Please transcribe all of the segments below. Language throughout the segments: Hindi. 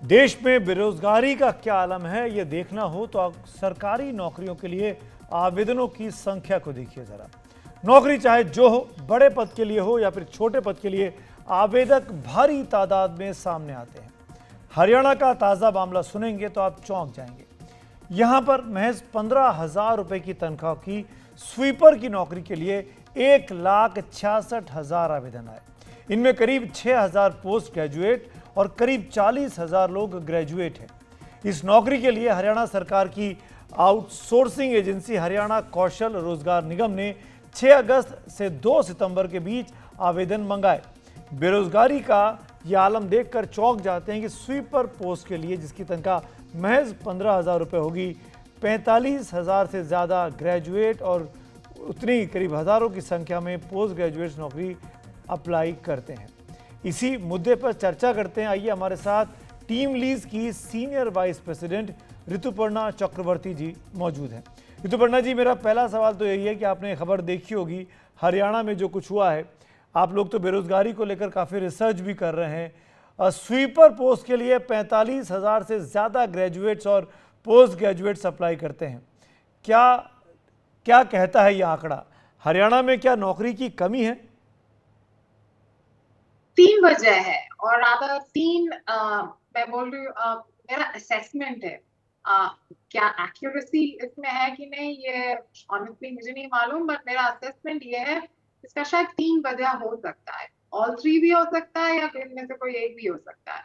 देश में बेरोजगारी का क्या आलम है ये देखना हो तो आप सरकारी नौकरियों के लिए आवेदनों की संख्या को देखिए जरा। नौकरी चाहे जो हो, बड़े पद के लिए हो या फिर छोटे पद के लिए, आवेदक भारी तादाद में सामने आते हैं। हरियाणा का ताजा मामला सुनेंगे तो आप चौंक जाएंगे। यहां पर महज 15,000 रुपए की तनख्वाह की स्वीपर की नौकरी के लिए 1,66,000 आवेदन आए। इनमें करीब 6,000 पोस्ट ग्रेजुएट और करीब 40,000 लोग ग्रेजुएट हैं। इस नौकरी के लिए हरियाणा सरकार की आउटसोर्सिंग एजेंसी हरियाणा कौशल रोजगार निगम ने 6 अगस्त से 2 सितंबर के बीच आवेदन मंगाए। बेरोजगारी का यह आलम देखकर चौंक जाते हैं कि स्वीपर पोस्ट के लिए जिसकी तनख्वाह महज 15,000 रुपये होगी, 45,000 से ज़्यादा ग्रेजुएट और उतनी करीब हज़ारों की संख्या में पोस्ट ग्रेजुएट नौकरी अप्लाई करते हैं। इसी मुद्दे पर चर्चा करते हैं। आइए, हमारे साथ टीम लीज की सीनियर वाइस प्रेसिडेंट ऋतुपर्णा चक्रवर्ती जी मौजूद हैं। ऋतुपर्णा जी, मेरा पहला सवाल तो यही है कि आपने खबर देखी होगी हरियाणा में जो कुछ हुआ है। आप लोग तो बेरोजगारी को लेकर काफ़ी रिसर्च भी कर रहे हैं। स्वीपर पोस्ट के लिए 45,000 से ज़्यादा ग्रेजुएट्स और पोस्ट ग्रेजुएट्स अप्लाई करते हैं। क्या क्या कहता है यह आंकड़ा? हरियाणा में क्या नौकरी की कमी है? 3 वजह है और रादर 3 मैं बोल रही हूँ, मेरा असेसमेंट है। क्या एक्यूरेसी इसमें है कि नहीं ये ऑनेस्टली मुझे नहीं मालूम, बट मेरा असेसमेंट ये है इसका शायद 3 वजह हो सकता है। ऑल 3 भी हो सकता है या फिर इनमें से कोई एक भी हो सकता है।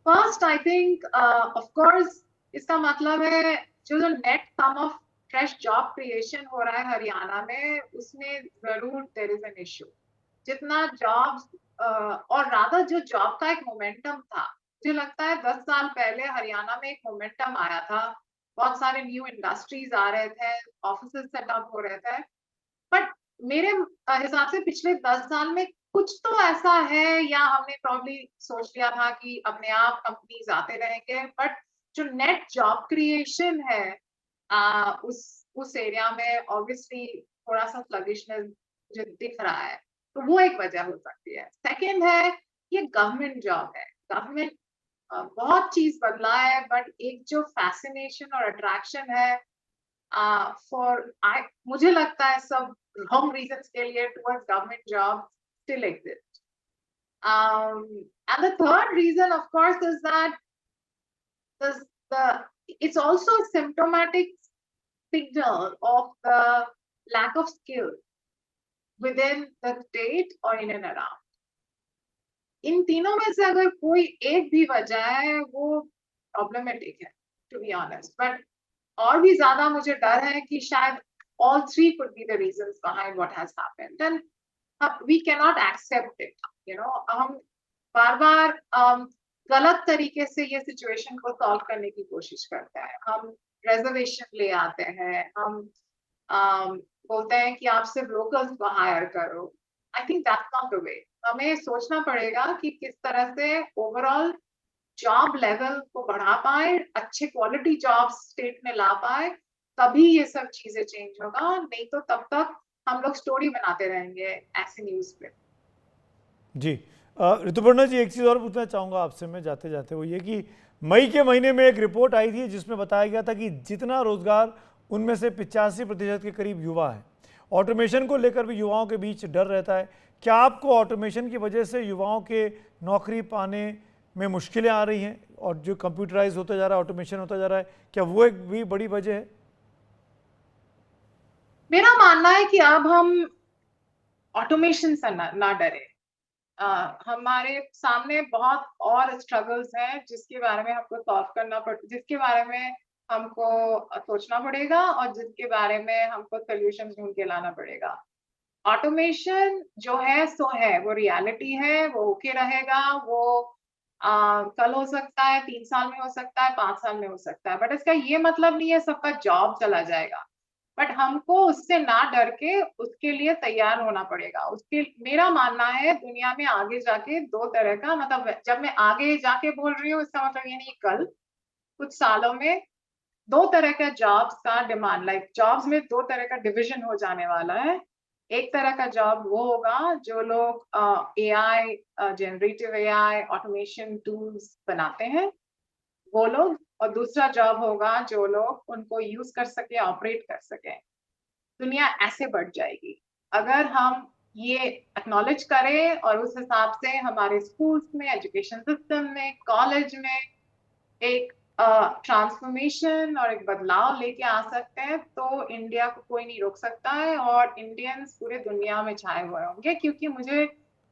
First, I think of course इसका मतलब है जो net sum of fresh job creation हो रहा है हरियाणा में, उसमें जरूर देयर इज एन इश्यू। जितना जॉब्स और राधा जो जॉब का एक मोमेंटम था, मुझे लगता है 10 साल पहले हरियाणा में एक मोमेंटम आया था। बहुत सारे न्यू इंडस्ट्रीज आ रहे थे, ऑफिसेस सेटअप हो रहे थे। बट मेरे हिसाब से पिछले 10 साल में कुछ तो ऐसा है, या हमने प्रॉब्ली सोच लिया था कि अपने आप कंपनीज आते रहेंगे, बट जो नेट जॉब क्रिएशन है उस एरिया में ऑब्वियसली थोड़ा सा स्लगिशनेस मुझे दिख रहा है। तो वो एक वजह हो सकती है। सेकंड है, ये गवर्नमेंट जॉब है। गवर्नमेंट बहुत चीज बदला है, बट एक जो फैसिनेशन और अट्रैक्शन है फॉर आई मुझे लगता है सब रॉन्ग रीजंस के लिए towards government job still exist. And the third reason, of course, is that the it's also a symptomatic signal of the lack of skill within the state or in and around. इन तीनों में से अगर कोई एक भी वजह है वो प्रॉब्लमेटिक है, टू बी ऑनेस्ट। बट और भी ज्यादा मुझे डर है कि शायद all three could be the reasons behind what has happened, and we cannot accept it, you know। हम बार बार गलत तरीके से ये सिचुएशन को सॉल्व करने की कोशिश करते हैं। हम रिजर्वेशन ले आते हैं, हम बोलते हैं कि आप सिर्फ लोकल्स को हायर करो। I think that's not the way. हमें सोचना पड़ेगा कि किस तरह से ओवरऑल जॉब लेवल को बढ़ा पाए, अच्छे क्वालिटी जॉब्स स्टेट में ला पाए, तभी ये सब चीजें चेंज होगा। नहीं तो तब तक हम लोग स्टोरी बनाते रहेंगे ऐसे न्यूज पे। जी, ऋतुपर्णा जी, एक चीज़ और पूछना चाहूँगा आपसे मैं जाते जाते, वो ये कि मई के महीने में एक रिपोर्ट आई थी जिसमें बताया गया था कि जितना रोजगार, उनमें से 85% के करीब युवा है। ऑटोमेशन को लेकर भी युवाओं के बीच डर रहता है। क्या आपको ऑटोमेशन की वजह से युवाओं के नौकरी पाने में मुश्किलें आ रही हैं? और जो कंप्यूटराइज होता जा रहा है, ऑटोमेशन होता जा रहा है, क्या वो एक भी बड़ी वजह है? मेरा मानना है कि अब हम ऑटोमेशन से ना डरे। हमारे सामने बहुत और स्ट्रगल्स हैं जिसके बारे में हमको सॉल्व करना जिसके बारे में हमको सोचना पड़ेगा और जिसके बारे में हमको सोल्यूशन ढूंढ के लाना पड़ेगा। ऑटोमेशन जो है सो है, वो रियलिटी है, वो होके रहेगा। वो कल हो सकता है, 3 साल में हो सकता है, 5 साल में हो सकता है, बट इसका ये मतलब नहीं है सबका जॉब चला जाएगा। बट हमको उससे ना डर के उसके लिए तैयार होना पड़ेगा। उसके मेरा मानना है दुनिया में आगे जाके दो तरह का, मतलब जब मैं आगे जाके बोल रही हूँ इसका मतलब ये नहीं, कल कुछ सालों में दो तरह का जॉब्स का डिमांड, लाइक जॉब्स में दो तरह का डिवीजन हो जाने वाला है। एक तरह का जॉब वो होगा जो लोग AI, generative AI, automation tools बनाते हैं, वो लोग, और दूसरा जॉब होगा जो लोग उनको यूज कर सके, ऑपरेट कर सके। दुनिया ऐसे बढ़ जाएगी अगर हम ये एक्नॉलेज करें और उस हिसाब से हमारे स्कूल्स में, एजुकेशन सिस्टम में, कॉलेज में एक ट्रांसफॉर्मेशन और एक बदलाव लेके आ सकते हैं, तो इंडिया को कोई नहीं रोक सकता है और इंडियंस पूरे दुनिया में छाए हुए होंगे। क्योंकि मुझे,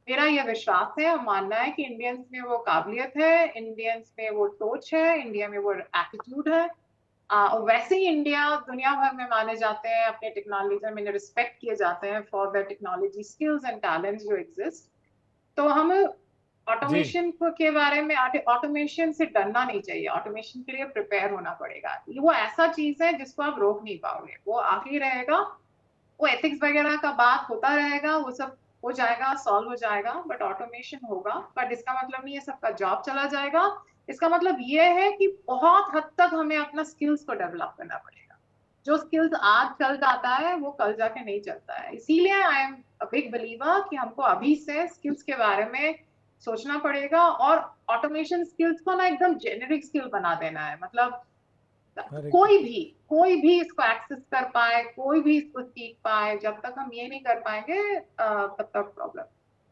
मेरा यह विश्वास है और मानना है कि इंडियंस में वो काबिलियत है, इंडियंस में वो सोच है, इंडिया में वो एटीट्यूड है। वैसे ही इंडिया दुनिया भर में माने जाते हैं, अपने टेक्नोलॉजी में रिस्पेक्ट किए जाते हैं for the technology skills and talents जो एग्जिस्ट। तो हम जी। ऑटोमेशन के बारे में, ऑटोमेशन से डरना नहीं चाहिए, ऑटोमेशन के लिए प्रिपेयर होना पड़ेगा। वो ऐसा चीज है जिसको आप रोक नहीं पाओगे, वो आगे रहेगा। वो एथिक्स वगैरह का बात होता रहेगा, वो सब हो जाएगा, सॉल्व हो जाएगा, बट ऑटोमेशन होगा। बट इसका मतलब नहीं है सबका जॉब चला जाएगा। इसका मतलब ये है कि बहुत हद तक हमें अपना स्किल्स को डेवलप करना पड़ेगा। जो स्किल्स आज चल जाता है वो कल जाके नहीं चलता है। इसीलिए I am a big believer कि हमको अभी से स्किल्स के बारे में सोचना पड़ेगा और ऑटोमेशन स्किल्स को ना एकदम जेनेरिक स्किल बना देना है। मतलब अरे कोई भी इसको एक्सेस कर पाए, कोई भी इसको सीख पाए, जब तक हम ये नहीं कर पाएंगे तब तक प्रॉब्लम।